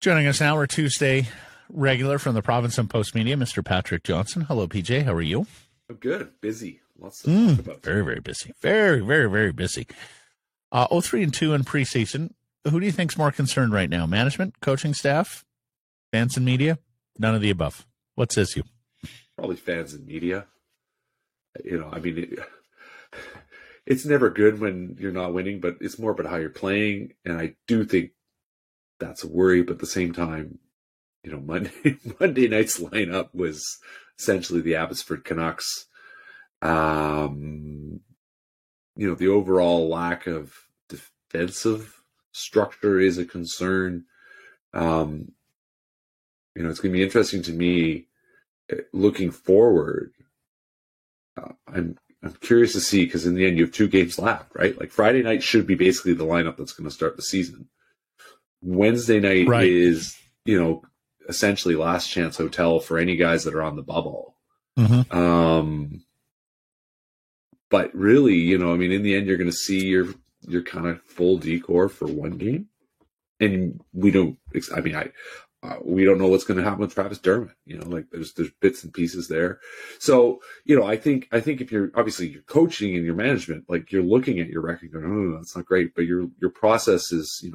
Joining us now, our Tuesday regular from the Province and Post Media, Mr. Patrick Johnson. Hello, PJ. How are you? I'm good. Busy. Lots to talk about. Very, very busy. Very, very, very busy. 0-3-2 in preseason. Who do you think's more concerned right now? Management, coaching staff, fans and media? None of the above. What says you? Probably fans and media. It's never good when you're not winning, but it's more about how you're playing. And I do think that's a worry, but at the same time, Monday night's lineup was essentially the Abbotsford Canucks. The overall lack of defensive structure is a concern. It's going to be interesting to me looking forward. I'm curious to see, because in the end you have 2 games left, right? Like Friday night should be basically the lineup that's going to start the season. Wednesday night is, essentially last chance hotel for any guys that are on the bubble. Mm-hmm. But really, in the end, you're going to see your kind of full decor for one game, and we don't know what's going to happen with Travis Dermott. There's bits and pieces there. So, I think if you're coaching and your management, like you're looking at your record going, oh, that's not great, but your process is,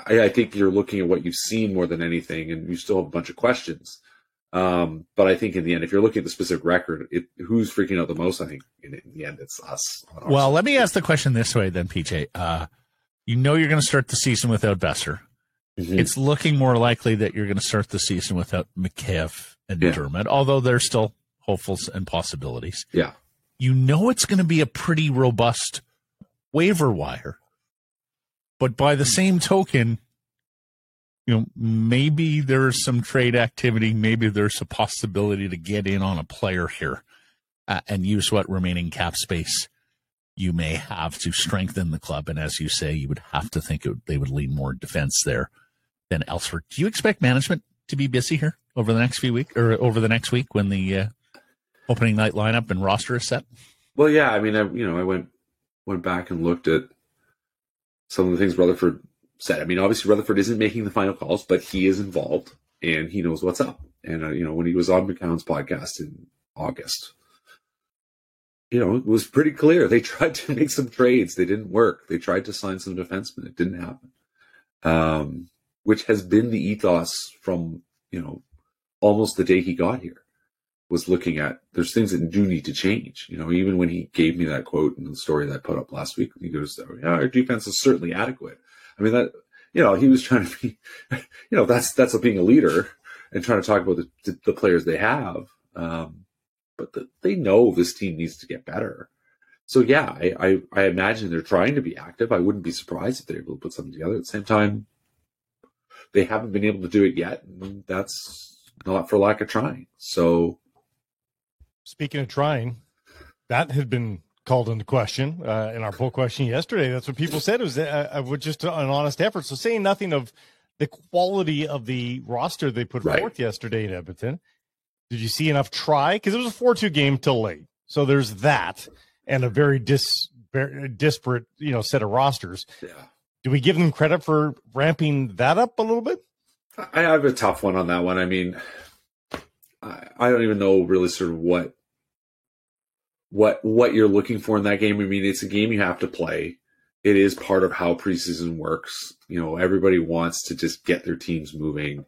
I think you're looking at what you've seen more than anything, and you still have a bunch of questions. But I think in the end, if you're looking at the specific record, who's freaking out the most? I think in the end, it's us. Well, let me ask the question this way then, PJ. You're going to start the season without Besser. Mm-hmm. It's looking more likely that you're going to start the season without McKev and Dermott, although there's still hopefuls and possibilities. Yeah. It's going to be a pretty robust waiver wire. But by the same token, maybe there's some trade activity. Maybe there's a possibility to get in on a player here and use what remaining cap space you may have to strengthen the club. And as you say, you would have to think they would lean more defense there than elsewhere. Do you expect management to be busy here over the next few weeks or over the next week when the opening night lineup and roster is set? Well, yeah. I went back and looked at some of the things Rutherford said. Obviously Rutherford isn't making the final calls, but he is involved and he knows what's up. And, when he was on McCown's podcast in August, it was pretty clear. They tried to make some trades. They didn't work. They tried to sign some defensemen. It didn't happen. Which has been the ethos from, almost the day he got here, was looking at there's things that do need to change. Even when he gave me that quote in the story that I put up last week, he goes, our defense is certainly adequate. That, he was trying to be, that's being a leader and trying to talk about the players they have. But they know this team needs to get better. So yeah, I imagine they're trying to be active. I wouldn't be surprised if they're able to put something together. At the same time, they haven't been able to do it yet. And that's not for lack of trying. So, speaking of trying, that had been called into question in our poll question yesterday. That's what people said. It was just an honest effort. So saying nothing of the quality of the roster they put forth yesterday in Edmonton, did you see enough try? Because it was a 4-2 game till late. So there's that and a very disparate, set of rosters. Yeah. Do we give them credit for ramping that up a little bit? I have a tough one on that one. I don't even know really sort of what you're looking for in that game. It's a game you have to play. It is part of how preseason works. Everybody wants to just get their teams moving.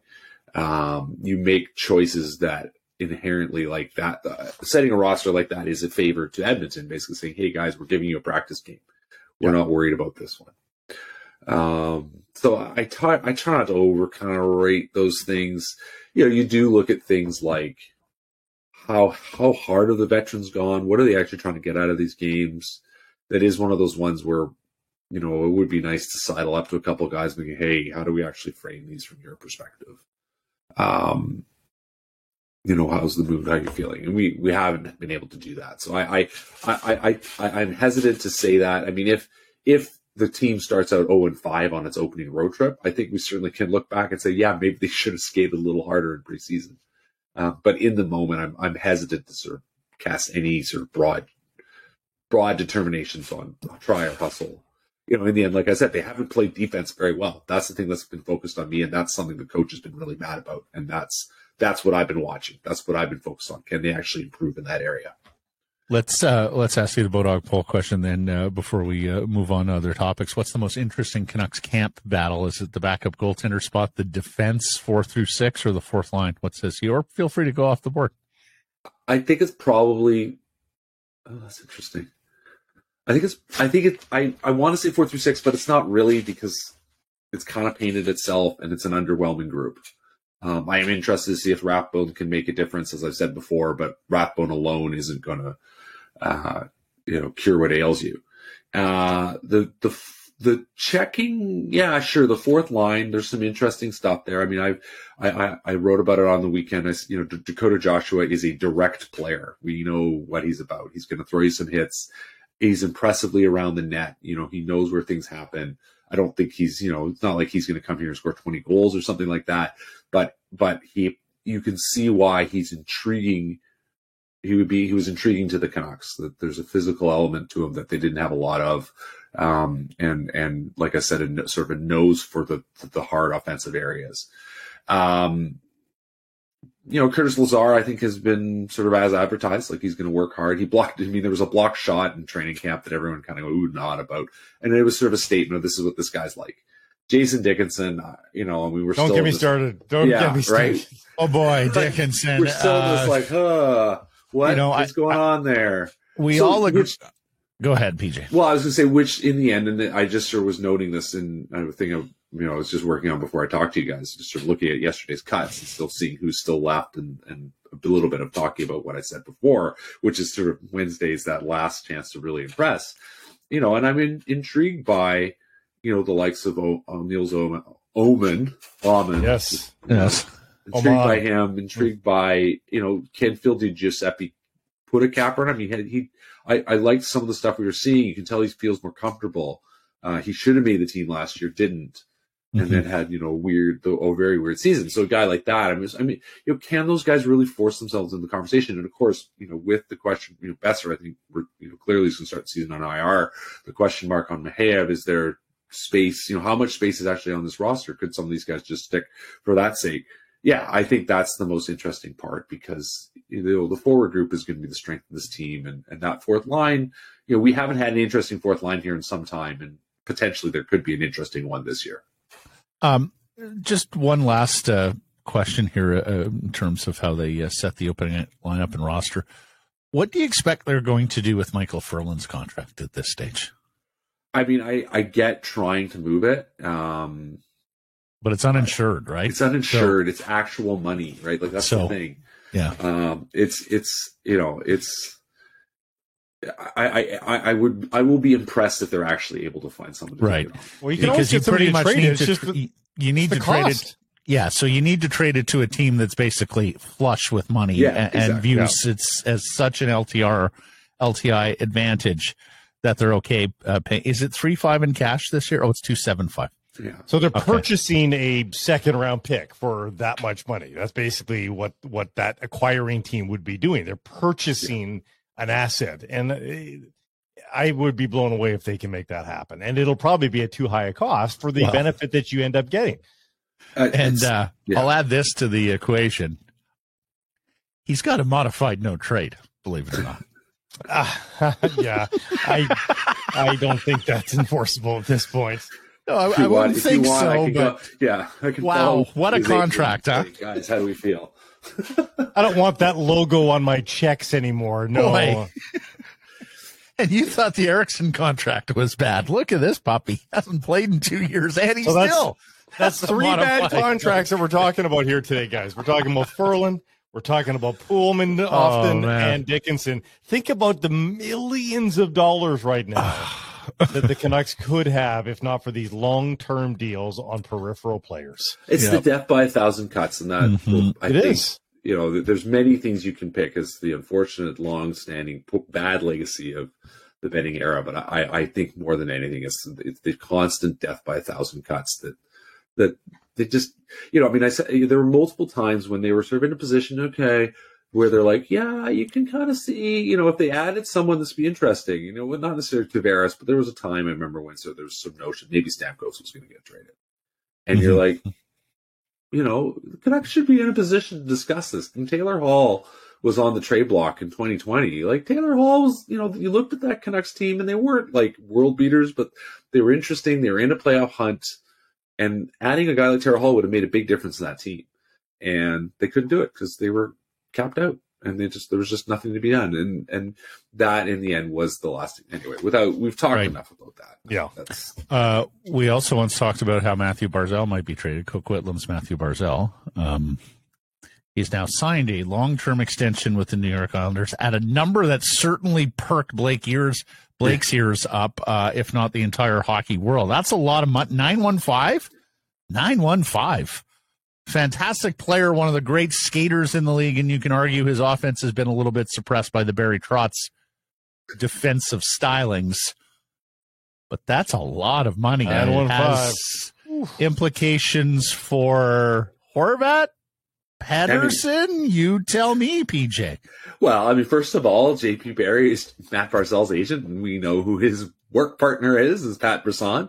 You make choices that inherently like that. Setting a roster like that is a favor to Edmonton, basically saying, hey guys, we're giving you a practice game. We're not worried about this one. So I try not to over kind of rate those things. You do look at things like how hard are the veterans gone? What are they actually trying to get out of these games? That is one of those ones where, it would be nice to sidle up to a couple of guys and think, hey, how do we actually frame these from your perspective? How's the mood? How are you feeling? And we haven't been able to do that. So I'm hesitant to say that. If the team starts out 0-5 on its opening road trip, I think we certainly can look back and say, yeah, maybe they should have skated a little harder in preseason. But in the moment, I'm hesitant to sort of cast any sort of broad determinations on try or hustle. in the end, like I said, they haven't played defense very well. That's the thing that's been focused on me, and that's something the coach has been really mad about. And that's what I've been watching. That's what I've been focused on. Can they actually improve in that area? Let's ask you the Bodog poll question then before we move on to other topics. What's the most interesting Canucks camp battle? Is it the backup goaltender spot, the defense 4 through 6, or the fourth line? What says you? Or feel free to go off the board. I think it's probably. Oh, that's interesting. I want to say 4 through 6, but it's not really because it's kind of painted itself and it's an underwhelming group. I am interested to see if Rathbone can make a difference, as I've said before, but Rathbone alone isn't going to, cure what ails you. The checking, yeah, sure. The fourth line, there's some interesting stuff there. I mean, I wrote about it on the weekend. Dakota Joshua is a direct player. We know what he's about. He's going to throw you some hits. He's impressively around the net. He knows where things happen. I don't think he's, it's not like he's going to come here and score 20 goals or something like that. But you can see why he's intriguing. He was intriguing to the Canucks. That there's a physical element to him that they didn't have a lot of. And like I said, sort of a nose for the hard offensive areas. Curtis Lazar, I think, has been sort of as advertised, like he's going to work hard. There was a blocked shot in training camp that everyone kind of ooh and awed about. And it was sort of a statement of this is what this guy's like. Jason Dickinson, we were Don't still. Get me started. Don't get me started. Right? Oh boy, Dickinson. We're still just like, what's going on there? We all agree. Go ahead, PJ. Well, I was going to say, which in the end, and I just sort of was noting this in a thing I was just working on before I talked to you guys, just sort of looking at yesterday's cuts and still seeing who's still left and a little bit of talking about what I said before, which is sort of Wednesday's that last chance to really impress, and I'm intrigued by, the likes of Niels Oman. Yes. Intrigued by him, intrigued by, can Phil Di Giuseppe put a cap on him? I liked some of the stuff we were seeing. You can tell he feels more comfortable. He should have made the team last year, didn't, and then had a very weird season. So a guy like that, can those guys really force themselves in the conversation? And of course, with the question, Besser, I think we're clearly going to start the season on IR. The question mark on Mikheyev, is there space? How much space is actually on this roster? Could some of these guys just stick for that sake? Yeah, I think that's the most interesting part because the forward group is going to be the strength of this team, and that fourth line. We haven't had an interesting fourth line here in some time, and potentially there could be an interesting one this year. Just one last question here in terms of how they set the opening lineup and roster. What do you expect they're going to do with Michael Ferland's contract at this stage? I mean, I get trying to move it. But it's uninsured, right? It's uninsured. It's actual money, right? Like that's the thing. Yeah. I will be impressed if they're actually able to find someone. Right. Well, you can always get somebody to trade it. You need to trade it. Yeah. So you need to trade it to a team that's basically flush with money and views it as such an LTI advantage that they're okay paying. Is it 3.5 in cash this year? Oh, it's 2.75. Yeah. So they're purchasing a second round pick for that much money. That's basically what that acquiring team would be doing. They're purchasing an asset, and I would be blown away if they can make that happen. And it'll probably be at too high a cost for the benefit that you end up getting. I'll add this to the equation. He's got a modified no trade, believe it or not. I don't think that's enforceable at this point. No, I wouldn't think so, but I can. Wow, what a contract, huh? Guys, how do we feel? I don't want that logo on my checks anymore. No. Boy. And you thought the Eriksson contract was bad. Look at this puppy. Hasn't played in 2 years, and he's That's three bad contracts that we're talking about here today, guys. We're talking about Ferland. We're talking about Pullman often and Dickinson. Think about the millions of dollars right now that the Canucks could have if not for these long-term deals on peripheral players. It's the death by 1,000 cuts, and that I think is. There's many things you can pick as the unfortunate, long-standing bad legacy of the Benning era, but I think more than anything, it's the constant death by 1,000 cuts that they just, I said there were multiple times when they were sort of in a position, okay, where they're like, yeah, you can kind of see, you know, if they added someone, this would be interesting. You know, well, not necessarily Tavares, but there was a time I remember when there was some notion maybe Stamkos was going to get traded. And you're like, you know, the Canucks should be in a position to discuss this. And Taylor Hall was on the trade block in 2020. Like, Taylor Hall was, you know, you looked at that Canucks team and they weren't like world beaters, but they were interesting. They were in a playoff hunt. And adding a guy like Taylor Hall would have made a big difference in that team. And they couldn't do it because they were capped out. And there was just nothing to be done. And that in the end was the last thing. Anyway, we've talked enough about that. Yeah. We also once talked about how Matthew Barzal might be traded. Coquitlam's Matthew Barzal. He's now signed a long-term extension with the New York Islanders at a number that certainly perked Blake's ears up, if not the entire hockey world. That's a lot of money. 915? 915. Fantastic player, one of the great skaters in the league, and you can argue his offense has been a little bit suppressed by the Barry Trotz defensive stylings. But that's a lot of money. And it has implications for Horvat, Pettersson. You tell me, PJ. Well, I mean, first of all, JP Barry is Matt Barzal's agent, and we know who his work partner is Pat Brisson.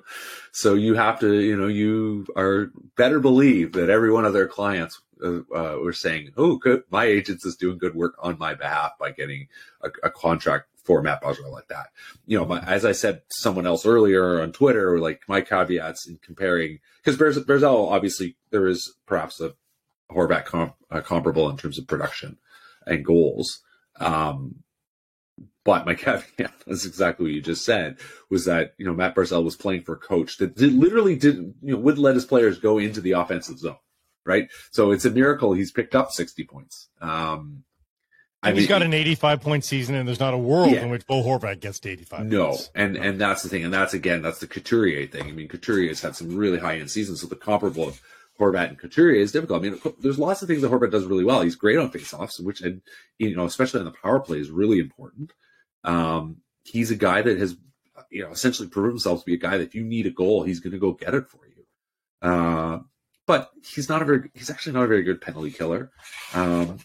So you have to, you know, you are better believe that every one of their clients were saying, oh, good, my agent is doing good work on my behalf by getting a contract for Matt Barzal like that. You know, as I said to someone else earlier on Twitter, like my caveats in comparing, because Barzal, obviously, there is perhaps a Horvat comparable in terms of production and goals. But my caveat is exactly what you just said, was that, you know, Matt Barzal was playing for a coach that literally didn't, you know, wouldn't let his players go into the offensive zone, right? So it's a miracle he's picked up 60 points. He's got an 85-point season, and there's not a world in which Bo Horvat gets to 85 points. And that's the thing. And that's the Couturier thing. I mean, Couturier has had some really high-end seasons, so the comparable of Horvat and Couturier is difficult. I mean, there's lots of things that Horvat does really well. He's great on faceoffs, which, and you know, especially on the power play, is really important. He's a guy that has, you know, essentially proven himself to be a guy that if you need a goal, he's going to go get it for you. But he's actually not a very good penalty killer.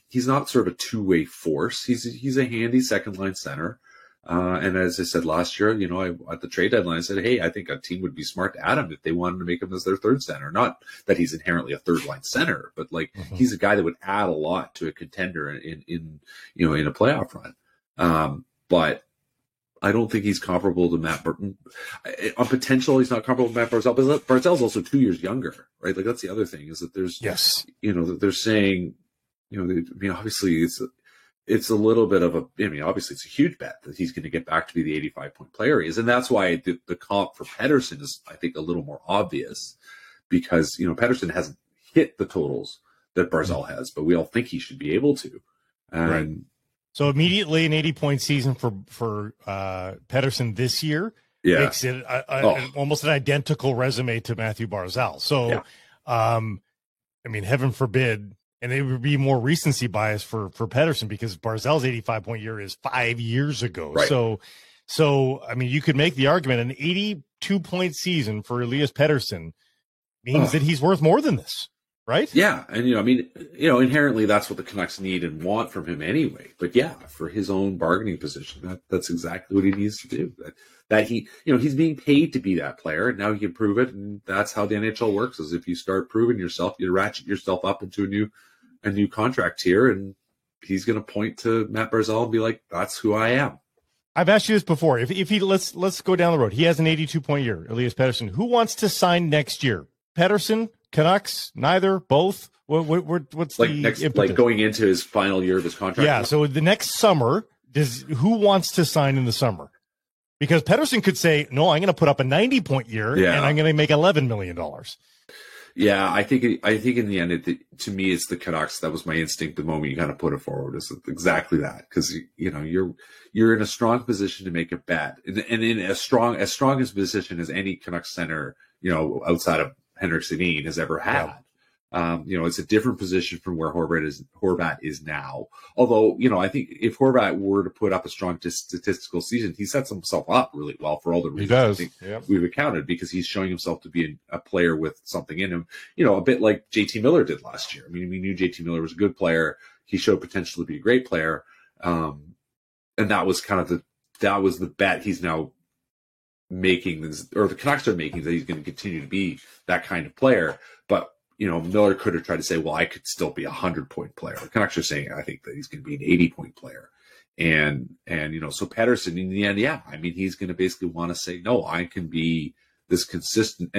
He's not sort of a two-way force. He's a handy second line center. And as I said last year, you know, at the trade deadline, I said, hey, I think a team would be smart to add him if they wanted to make him as their third center. Not that he's inherently a third line center, but like he's a guy that would add a lot to a contender in you know, in a playoff run. But I don't think he's comparable to Matt Burton. On potential, he's not comparable to Matt Barzal, but Barzal's also 2 years younger, right? Like, that's the other thing, is that there's, you know, that they're saying, you know, I mean, obviously it's a little bit of obviously it's a huge bet that he's going to get back to be the 85-point player he is. And that's why the comp for Pettersson is, I think, a little more obvious, because, you know, Pettersson hasn't hit the totals that Barzal has, but we all think he should be able to. Right. So immediately an 80-point season for Pettersson this year makes it almost an identical resume to Matthew Barzal. So, I mean, heaven forbid, and it would be more recency bias for Pettersson, because Barzal's 85-point year is 5 years ago. Right. So I mean, you could make the argument an 82-point season for Elias Pettersson means that he's worth more than this. Right? Yeah. And, you know, I mean, you know, inherently that's what the Canucks need and want from him anyway. But yeah, for his own bargaining position, that's exactly what he needs to do. That he, you know, he's being paid to be that player, and now he can prove it. And that's how the NHL works, is if you start proving yourself, you ratchet yourself up into a new contract tier, and he's going to point to Matt Barzal and be like, that's who I am. I've asked you this before. If he, let's go down the road. He has an 82-point year, Elias Pettersson. Who wants to sign next year? Pettersson? Canucks? Neither? Both? What's like the next, impetus? like going into his final year of his contract? Yeah. So the next summer, who wants to sign in the summer? Because Pettersson could say, "No, I'm going to put up a 90-point year, and I'm going to make $11 million." Yeah, I think in the end, to me, it's the Canucks. That was my instinct the moment you kind of put it forward. Is exactly that, because you know you're in a strong position to make a bet, and in as strong a position as any Canucks center, you know, outside of Henrik Sedin has ever had. You know, it's a different position from where Horvat is now. Although, you know, I think if Horvat were to put up a strong statistical season, he sets himself up really well for all the reasons I think we've accounted, because he's showing himself to be a player with something in him. You know, a bit like JT Miller did last year. I mean, we knew JT Miller was a good player. he showed potential to be a great player. And that was kind of the bet he's now making, or the Canucks are making, that he's going to continue to be that kind of player. But, Miller could have tried to say, well, I could still be a 100-point player. The Canucks are saying, I think that he's going to be an 80-point player. And, so Pettersson in the end, he's going to basically want to say, no, I can be this consistent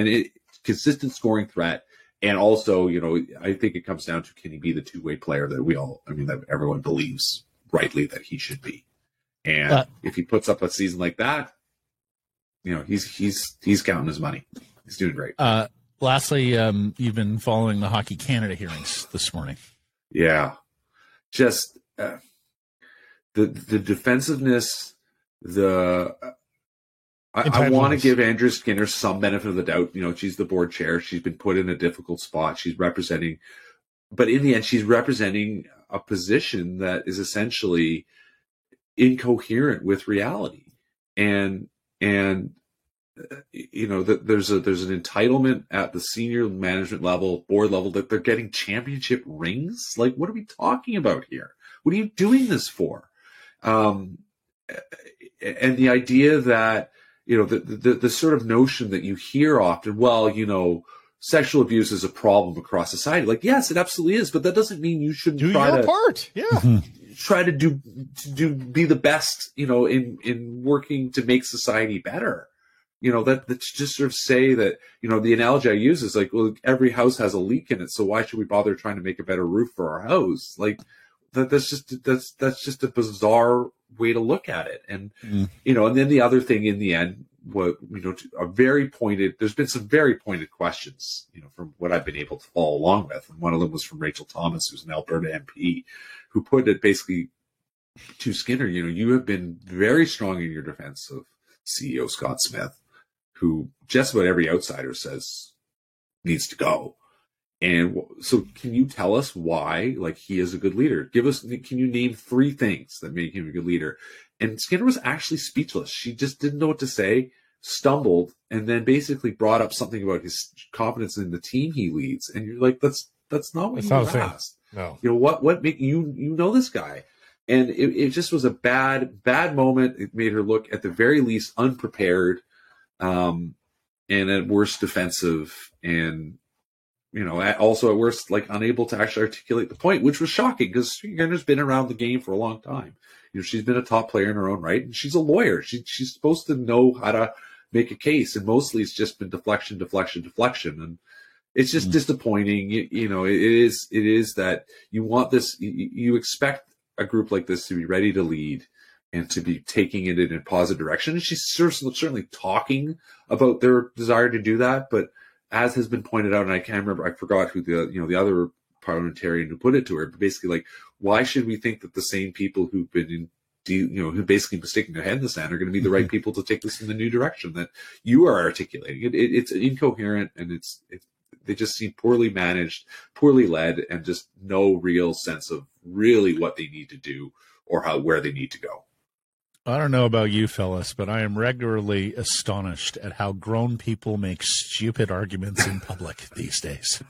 scoring threat. And also, I think it comes down to, can he be the two-way player that that everyone believes rightly that he should be. And if he puts up a season like that, he's counting his money. He's doing great. Lastly, you've been following the Hockey Canada hearings this morning. Yeah. Just the defensiveness, I want to give Andrea Skinner some benefit of the doubt. She's the board chair. She's been put in a difficult spot. She's representing, but in the end, she's representing a position that is essentially incoherent with reality. And there's an entitlement at the senior management level, board level, that they're getting championship rings. Like, what are we talking about here? What are you doing this for? And the idea that, the sort of notion that you hear often, well, sexual abuse is a problem across society. Like, yes, it absolutely is, but that doesn't mean you shouldn't do try your to part. Yeah. Try to be the best, in working to make society better. That's just sort of say that, the analogy I use is like, well, every house has a leak in it, so why should we bother trying to make a better roof for our house? Like, that's just a bizarre way to look at it. And, and then the other thing in the end, there's been some very pointed questions, from what I've been able to follow along with. And one of them was from Rachel Thomas, who's an Alberta MP, who put it basically to Skinner, you have been very strong in your defense of CEO Scott Smith, who just about every outsider says needs to go. And so can you tell us why, he is a good leader? Can you name 3 things that make him a good leader? And Skinner was actually speechless. She just didn't know what to say, stumbled, and then basically brought up something about his confidence in the team he leads. And you're like, that's not what you asked. No. What make you this guy? And it just was a bad moment. It made her look, at the very least, unprepared, and at worst defensive, and also at worst, unable to actually articulate the point, which was shocking because Skinner's been around the game for a long time. She's been a top player in her own right, and she's a lawyer. She's supposed to know how to make a case, and mostly it's just been deflection, and it's just disappointing. It is that you want this, you expect a group like this to be ready to lead and to be taking it in a positive direction. And she's certainly talking about their desire to do that, but as has been pointed out, and I can't remember, I forgot who the other parliamentarian who put it to her, but basically, why should we think that the same people who've been who basically sticking their head in the sand are going to be the right people to take this in the new direction that you are articulating? It's incoherent, and they just seem poorly managed, poorly led, and just no real sense of really what they need to do or where they need to go. I don't know about you fellas, but I am regularly astonished at how grown people make stupid arguments in public these days.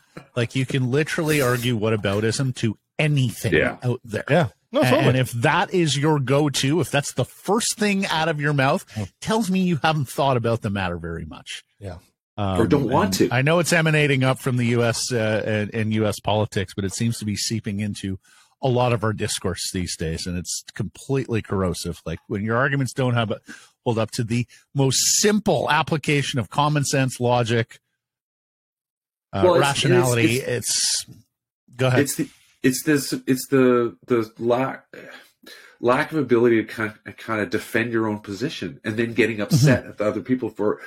You can literally argue whataboutism to anything out there. Yeah. No, totally. And if that is your go-to, if that's the first thing out of your mouth, tells me you haven't thought about the matter very much. Yeah. Or don't want to. I know it's emanating up from the U.S. And U.S. politics, but it seems to be seeping into a lot of our discourse these days, and it's completely corrosive. When your arguments don't hold up to the most simple application of common sense, logic, rationality, go ahead. It's the lack of ability to kind of defend your own position, and then getting upset at the other people for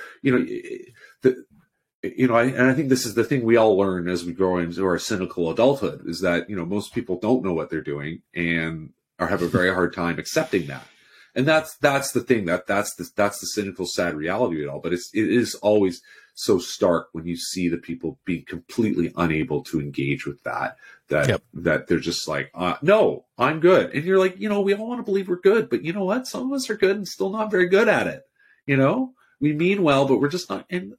I think this is the thing we all learn as we grow into our cynical adulthood, is that most people don't know what they're doing and have a very hard time accepting that. And that's the thing, that's the cynical, sad reality of it all. But it is always so stark when you see the people being completely unable to engage with that they're just like, no, I'm good. And you're like, we all want to believe we're good, but you know what? Some of us are good and still not very good at it. We mean well, but we're just not. And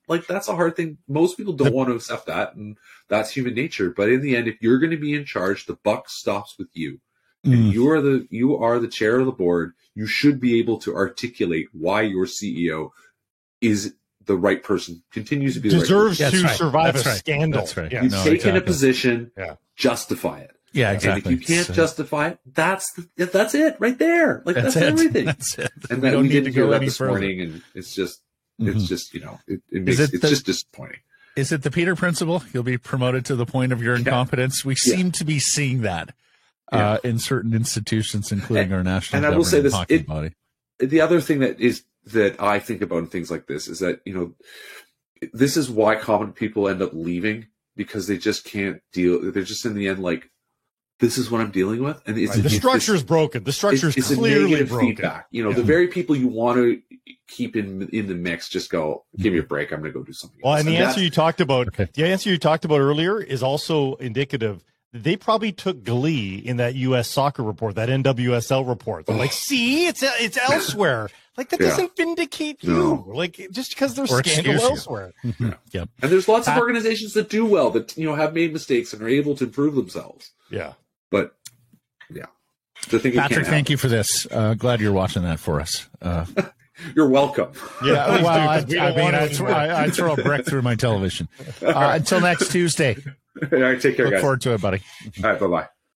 Like, that's a hard thing. Most people don't want to accept that, and that's human nature. But in the end, if you're going to be in charge, the buck stops with you. And you are the chair of the board. You should be able to articulate why your CEO is the right person, continues to be the deserves right person. to survive That's a right. scandal. That's right. Yeah. You've taken exactly. a position, Yeah. justify it. Yeah, And exactly. if you can't justify it, that's it right there. Like, that's it. everything. That's it. And We then don't we need didn't to hear go that any this further. morning, and it's just, you know, it's it just disappointing. Is it the Peter principle? You'll be promoted to the point of your incompetence. We seem to be seeing that in certain institutions, including our national and I will say governing this, hockey body. The other thing that I think about in things like this is that, you know, this is why common people end up leaving, because they just can't deal. They're just in the end like, this is what I'm dealing with, and it's The structure is broken. The structure is it's a clearly negative broken. feedback. You know, the very people you want to keep in the mix just go, give me a break. I'm going to go do something Well, else. and the answer you talked about, Okay. earlier is also indicative. They probably took glee in that U.S. soccer report, that NWSL report. They're like, see, it's elsewhere. Like, that doesn't vindicate you. No. Like, just because there's Or scandal excuse you. elsewhere. Yep. And there's lots of organizations that do well, that, you know, have made mistakes and are able to improve themselves. Yeah. But yeah, I think Patrick, thank you for this. Glad you're watching that for us. You're welcome. Yeah. Well, I we don't want it anymore. I throw a brick through my television. Until next Tuesday. All right, take care, Look guys. forward to it, buddy. All right, bye-bye.